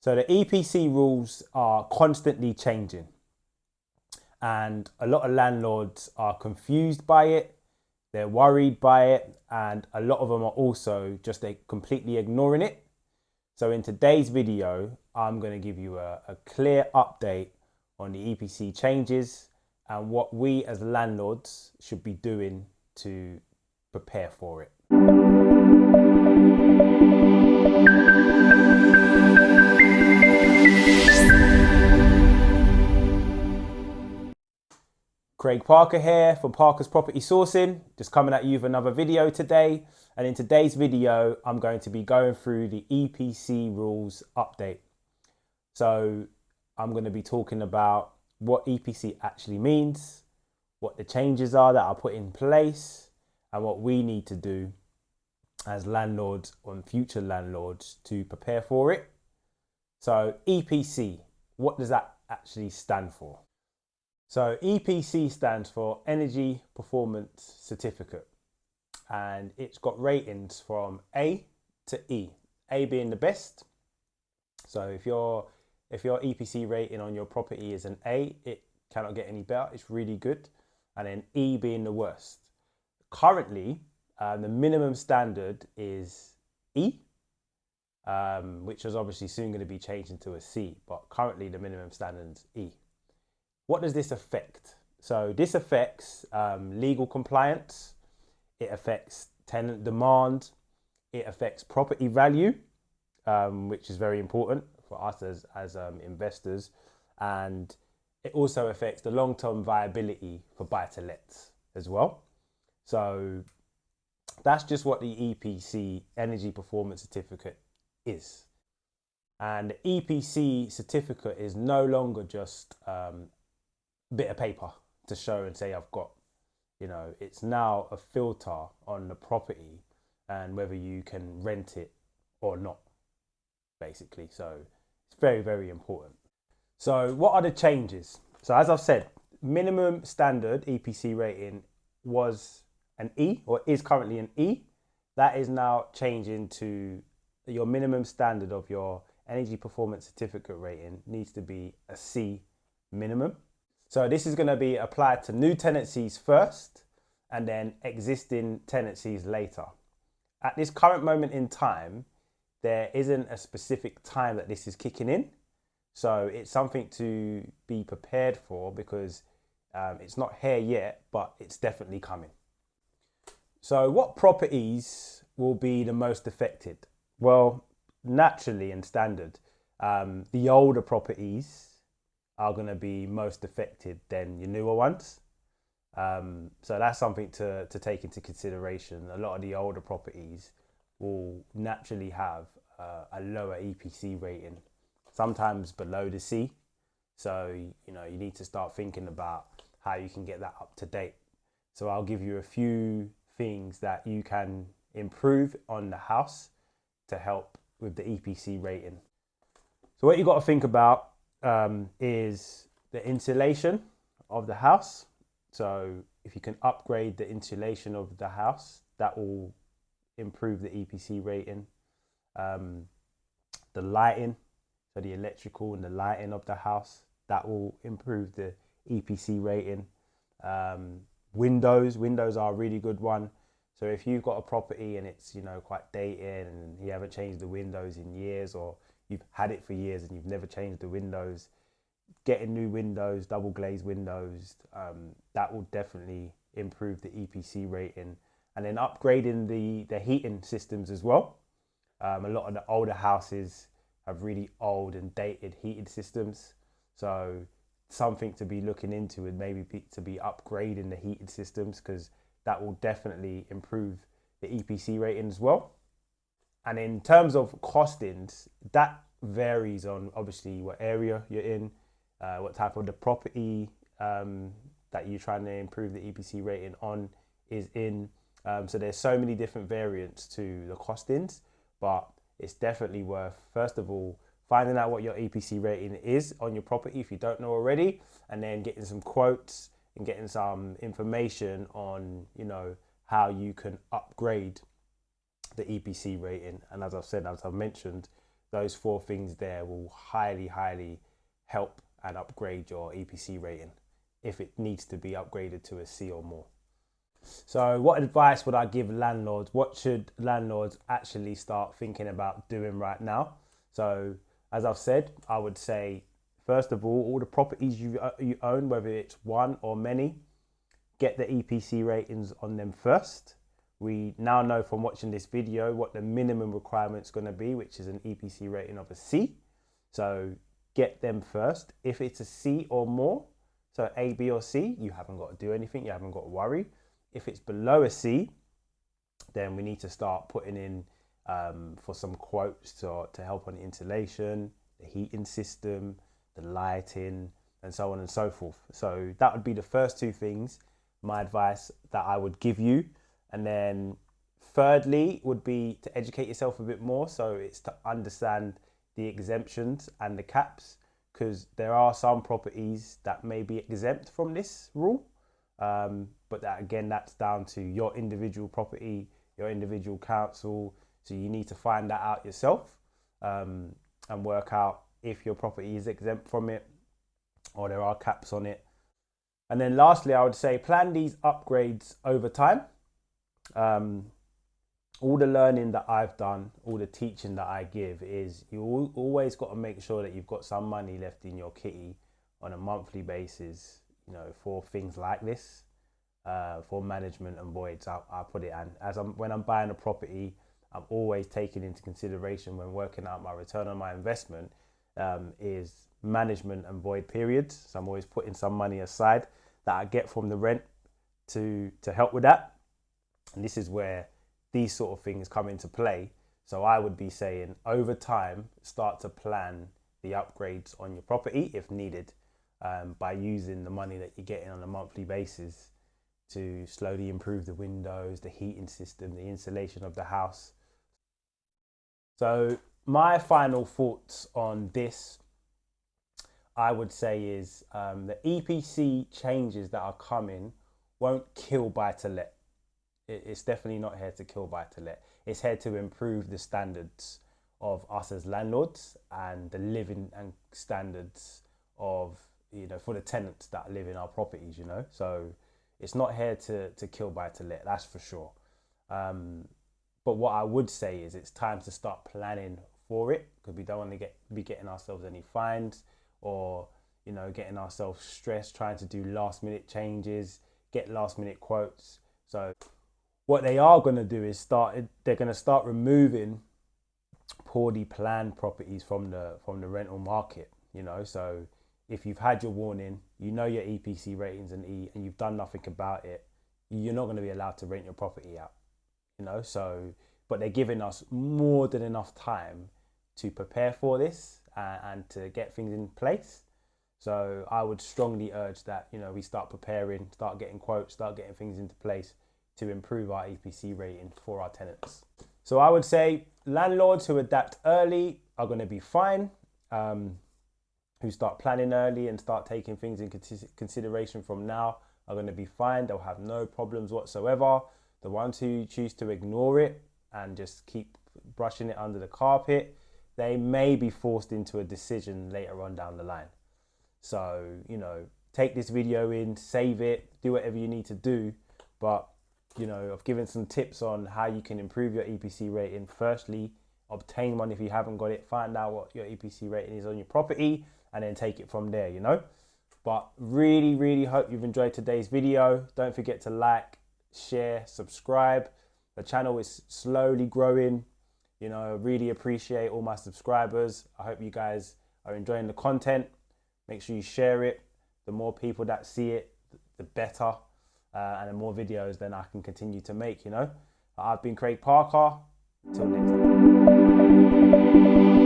So the EPC rules are constantly changing, and a lot of landlords are confused by it, they're worried by it, and a lot of them are also just completely ignoring it. So in today's video, I'm going to give you a clear update on the EPC changes and what we as landlords should be doing to prepare for it. Craig Parker here from Parker's Property Sourcing, just coming at you with another video today. And in today's video, I'm going to be going through the EPC rules update. So I'm going to be talking about what EPC actually means, what the changes are that are put in place, and what we need to do as landlords and future landlords to prepare for it. So EPC, what does that actually stand for? So EPC stands for Energy Performance Certificate, and it's got ratings from A to E, A being the best. So if your EPC rating on your property is an A, it cannot get any better, it's really good. And then E being the worst. Currently, the minimum standard is E, which is obviously soon going to be changed into a C, but currently the minimum standard is E. What does this affect? So this affects legal compliance, it affects tenant demand, it affects property value, which is very important for us as investors, and it also affects the long-term viability for buy-to-lets as well. So that's just what the EPC Energy Performance Certificate is. And the EPC certificate is no longer just bit of paper to show and say I've got, it's now a filter on the property and whether you can rent it or not, basically. So it's very, very important. So what are the changes? So as I've said, minimum standard EPC rating was an E, or is currently an E. That is now changing to your minimum standard of your energy performance certificate rating needs to be a C minimum. So this is going to be applied to new tenancies first and then existing tenancies later. At this current moment in time, there isn't a specific time that this is kicking in. So it's something to be prepared for because it's not here yet, but it's definitely coming. So what properties will be the most affected? Well, naturally and standard, the older properties are going to be most affected than your newer ones. So that's something to take into consideration. A lot of the older properties will naturally have a lower EPC rating, sometimes below the C. So, you need to start thinking about how you can get that up to date. So I'll give you a few things that you can improve on the house to help with the EPC rating. So what you've got to think about is the insulation of the house. So if you can upgrade the insulation of the house, that will improve the EPC rating. The lighting, so the electrical and the lighting of the house, that will improve the EPC rating. Windows are a really good one. So if you've got a property and it's quite dated and you haven't changed the windows in years, or you've had it for years and you've never changed the windows, getting new windows, double glazed windows, that will definitely improve the EPC rating. And then upgrading the heating systems as well. A lot of the older houses have really old and dated heating systems. So something to be looking into would maybe be to be upgrading the heating systems, because that will definitely improve the EPC rating as well. And in terms of costings, that varies on obviously what area you're in, what type of the property that you're trying to improve the EPC rating on is in. So there's so many different variants to the costings, but it's definitely worth, first of all, finding out what your EPC rating is on your property if you don't know already, and then getting some quotes and getting some information on, how you can upgrade the EPC rating. And as I've said, as I've mentioned, those 4 things there will highly help and upgrade your EPC rating if it needs to be upgraded to a C or more. So what advice would I give landlords? What should landlords actually start thinking about doing right now? So as I've said, I would say, first of all the properties you own, whether it's one or many, get the EPC ratings on them first. We now know from watching this video what the minimum requirement's going to be, which is an EPC rating of a C. So get them first. If it's a C or more, so A, B or C, you haven't got to do anything, you haven't got to worry. If it's below a C, then we need to start putting in for some quotes to help on the insulation, the heating system, the lighting, and so on and so forth. So that would be the first 2 things, my advice that I would give you. And then thirdly would be to educate yourself a bit more. So it's to understand the exemptions and the caps, because there are some properties that may be exempt from this rule. But that, again, that's down to your individual property, your individual council. So you need to find that out yourself and work out if your property is exempt from it or there are caps on it. And then lastly, I would say plan these upgrades over time. All the learning that I've done, all the teaching that I give is you always got to make sure that you've got some money left in your kitty on a monthly basis, you know, for things like this, for management and voids. I put it, and when I'm buying a property, I'm always taking into consideration when working out my return on my investment is management and void periods. So I'm always putting some money aside that I get from the rent to help with that. And this is where these sort of things come into play. So I would be saying, over time, start to plan the upgrades on your property if needed, by using the money that you're getting on a monthly basis to slowly improve the windows, the heating system, the insulation of the house. So my final thoughts on this, I would say, is the EPC changes that are coming won't kill buy-to-let. It's definitely not here to kill buy-to-let. It's here to improve the standards of us as landlords and the living and standards of, you know, for the tenants that live in our properties, you know. So it's not here to kill buy-to-let, that's for sure. But what I would say is it's time to start planning for it, because we don't want to be getting ourselves any fines or, you know, getting ourselves stressed trying to do last minute changes, get last minute quotes. So what they are going to do is they're going to start removing poorly planned properties from the rental market, you know. So if you've had your warning, you know your EPC ratings and E, and you've done nothing about it, you're not going to be allowed to rent your property out, you know. So, but they're giving us more than enough time to prepare for this and to get things in place. So I would strongly urge that, you know, we start preparing, start getting quotes, start getting things into place to improve our EPC rating for our tenants. So I would say landlords who adapt early are going to be fine, who start planning early and start taking things in consideration from now are going to be fine. They'll have no problems whatsoever. The ones who choose to ignore it and just keep brushing it under the carpet, they may be forced into a decision later on down the line. So, you know, take this video in, save it, do whatever you need to do. But, you know, I've given some tips on how you can improve your EPC rating. Firstly, obtain one if you haven't got it, find out what your EPC rating is on your property, and then take it from there, you know. But really hope you've enjoyed today's video. Don't forget to like, share, subscribe. The channel is slowly growing. You know, really appreciate all my subscribers. I hope you guys are enjoying the content. Make sure you share it. The more people that see it, the better. And the more videos then I can continue to make, you know. I've been Craig Parker. Till next time.